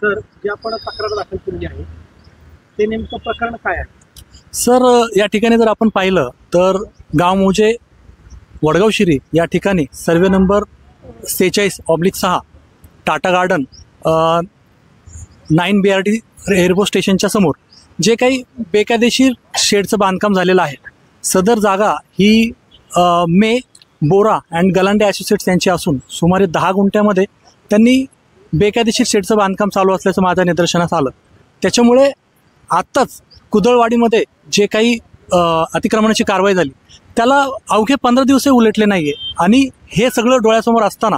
Sir, जे आपण तक्रार दाखल केली आहे ते नेमकं प्रकरण काय आहे? सर, या ठिकाणी जर आपण पाहिलं तर गाव मोजे वडगाव शिरी या ठिकाणी survey number 46/6 Tata garden 9 BRT airport स्टेशनच्या समोर जे काही बेकायदेशीर शेडचं बांधकाम झालेलं आहे, सदर जागा ही मे बोरा अँड गलांडे ॲसोसिएट्स यांची असून सुमारे 10 गुंठ्यामध्ये त्यांनी बेकायदेशीर शेडचं बांधकाम चालू असल्याचं माझ्या निदर्शनास आलं. त्याच्यामुळे आत्ताच कुदळवाडीमध्ये जे काही अतिक्रमणाची कारवाई झाली त्याला अवघे 15 दिवसही उलटले नाही आहे आणि हे सगळं डोळ्यासमोर असताना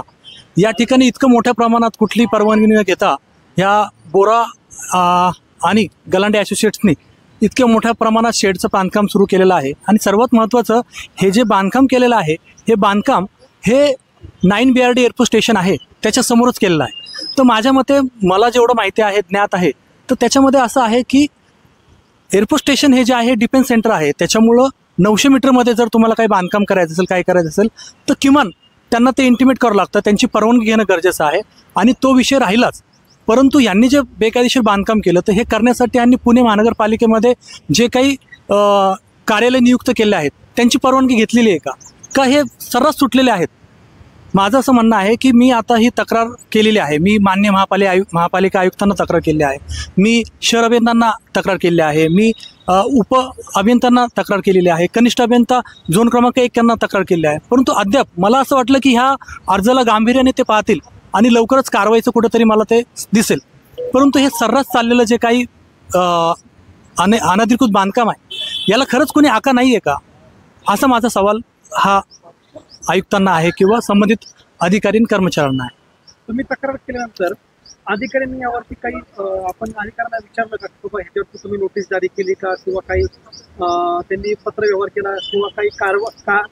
या ठिकाणी इतकं मोठ्या प्रमाणात कुठली परवानगी न घेता ह्या बोरा आणि गलांडे ॲसोसिएट्सनी इतक्या मोठ्या प्रमाणात शेडचं बांधकाम सुरू केलेलं आहे. आणि सर्वात महत्त्वाचं, हे जे बांधकाम केलेलं आहे हे बांधकाम हे 9 BRT एअरपोर्ट स्टेशन आहे त्याच्यासमोरच केलेलं आहे. तर माझ्या मते, मला जेवढं माहिती आहे, ज्ञात आहे, तर त्याच्यामध्ये असं आहे की एअरपोर्ट स्टेशन हे जे आहे डिफेन्स सेंटर आहे, त्याच्यामुळं 900 मीटरमध्ये जर तुम्हाला काही बांधकाम करायचं असेल, काय करायचं असेल, तर किमान त्यांना ते इंटिमेट करावं लागतं, त्यांची परवानगी घेणं गरजेचं आहे. आणि तो विषय राहिलाच. परंतु यांनी जे बेकायदेशीर बांधकाम केलं तर हे करण्यासाठी यांनी पुणे महानगरपालिकेमध्ये जे काही कार्यालय नियुक्त केले आहेत त्यांची परवानगी घेतलेली आहे का हे सर्रास सुटलेले आहेत? माझं असं म्हणणं आहे की मी आता ही तक्रार केलेली आहे. मी मान्य महापालिका आयुक्तांना तक्रार केली आहे, मी शहर अभियंत्यांना तक्रार केली आहे, मी उप अभियंत्यांना तक्रार केलेली आहे, कनिष्ठ अभियंता झोन क्रमांक 1 यांना तक्रार केली आहे. परंतु अद्याप मला असं वाटलं की ह्या अर्जाला गांभीर्याने ते पाहतील आणि लवकरच कारवाईचं कुठंतरी मला ते दिसेल. परंतु हे सर्रास चाललेलं जे काही अनधिकृत बांधकाम आहे याला खरंच कोणी आका नाही आहे का, असा माझा सवाल हा आयुक्तांना आहे किंवा संबंधित अधिकारी कर्मचाऱ्यांना आहे. तुम्ही तक्रार केल्यानंतर अधिकाऱ्यांनी यावरती काही आपण अधिकाऱ्यांना विचारलं का की बाबा ह्याच्यावरती तुम्ही नोटीस जारी केली का किंवा काही त्यांनी पत्रव्यवहार केला किंवा काही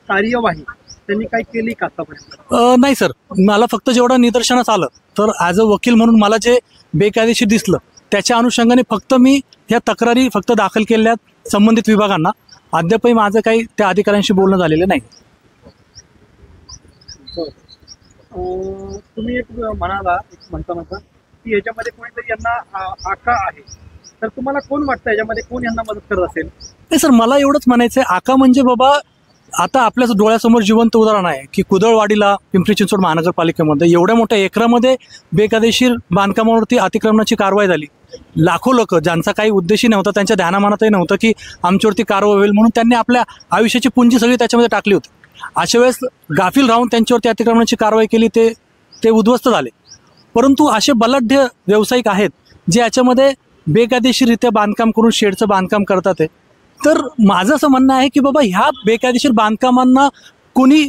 कार्यवाही त्यांनी काही केली का आतापर्यंत? नाही सर, मला फक्त जेवढं निदर्शनास आलं तर ॲज अ वकील म्हणून मला जे बेकायदेशीर दिसलं त्याच्या अनुषंगाने फक्त मी ह्या तक्रारी फक्त दाखल केल्यात संबंधित विभागांना. अद्यापही माझं काही त्या अधिकाऱ्यांशी बोलणं झालेलं नाही. तुम्ही एक म्हणता की याच्यामध्ये कोणीतरी यांना आका आहे, तर तुम्हाला कोण वाटतं याच्यामध्ये कोण यांना मदत करत असेल? नाही सर, मला एवढंच म्हणायचं आहे, आका म्हणजे बाबा आता आपल्या डोळ्यासमोर जिवंत उदाहरण आहे की कुदळवाडीला पिंपरी चिंचवड महानगरपालिकेमध्ये एवढ्या मोठ्या एकरामध्ये बेकायदेशीर बांधकामावरती अतिक्रमणाची कारवाई झाली. लाखो लोक ज्यांचा काही उद्देशही नव्हता, त्यांच्या ध्यानामानातही नव्हतं की आमच्यावरती कारवाई होईल, म्हणून त्यांनी आपल्या आयुष्याची पुंजी सगळी त्याच्यामध्ये टाकली होती. अशा वेळेस गाफील राहून त्यांच्यावरती अतिक्रमणाची कारवाई केली, ते उद्ध्वस्त झाले. परंतु असे बलाढ्य व्यावसायिक आहेत जे याच्यामध्ये बेकायदेशीररित्या बांधकाम करून शेडचं बांधकाम करतात आहे. तर माझं असं म्हणणं आहे की बाबा ह्या बेकायदेशीर बांधकामांना कोणी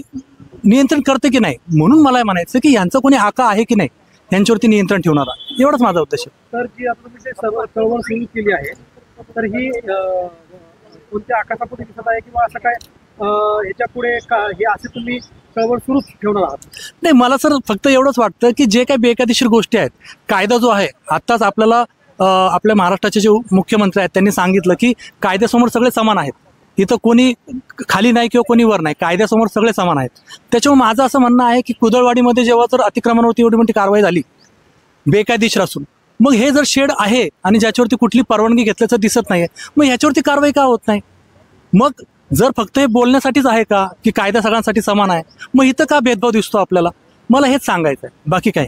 नियंत्रण करते की नाही, म्हणून मला म्हणायचं की यांचं कोणी आका आहे की नाही यांच्यावरती नियंत्रण ठेवणारा, एवढाच माझा उद्देश आहे. तर जी आता तुम्ही चळवळ सुरू केली आहे तर ही कोणत्या आकाशापुढे दिसत आहे किंवा असं काय ह्याच्या पुढे हे असे तुम्ही चळवळ सुरूच ठेवणार आहात? नाही, मला सर फक्त एवढंच वाटतं की जे काही बेकायदेशीर गोष्टी आहेत, कायदा जो आहे, आत्ताच आपल्याला आपल्या महाराष्ट्राचे जे मुख्यमंत्री आहेत त्यांनी सांगितलं की कायद्यासमोर सगळे समान आहेत, इथं कोणी खाली नाही किंवा कोणी वर नाही, कायद्यासमोर सगळे समान आहेत. त्याच्यामुळे माझं असं म्हणणं आहे की कुदळवाडीमध्ये जेव्हा जर अतिक्रमणावरती एवढी मोठी कारवाई झाली बेकायदेशीर असून, मग हे जर शेड आहे आणि ज्याच्यावरती कुठली परवानगी घेतल्याचं दिसत नाही आहे, मग ह्याच्यावरती कारवाई का होत नाही? मग जर फक्त हे बोलण्यासाठीच आहे का की कायदा सगळ्यांसाठी समान आहे, मग इथं का भेदभाव दिसतो आपल्याला? मला हेच सांगायचं आहे, बाकी काय.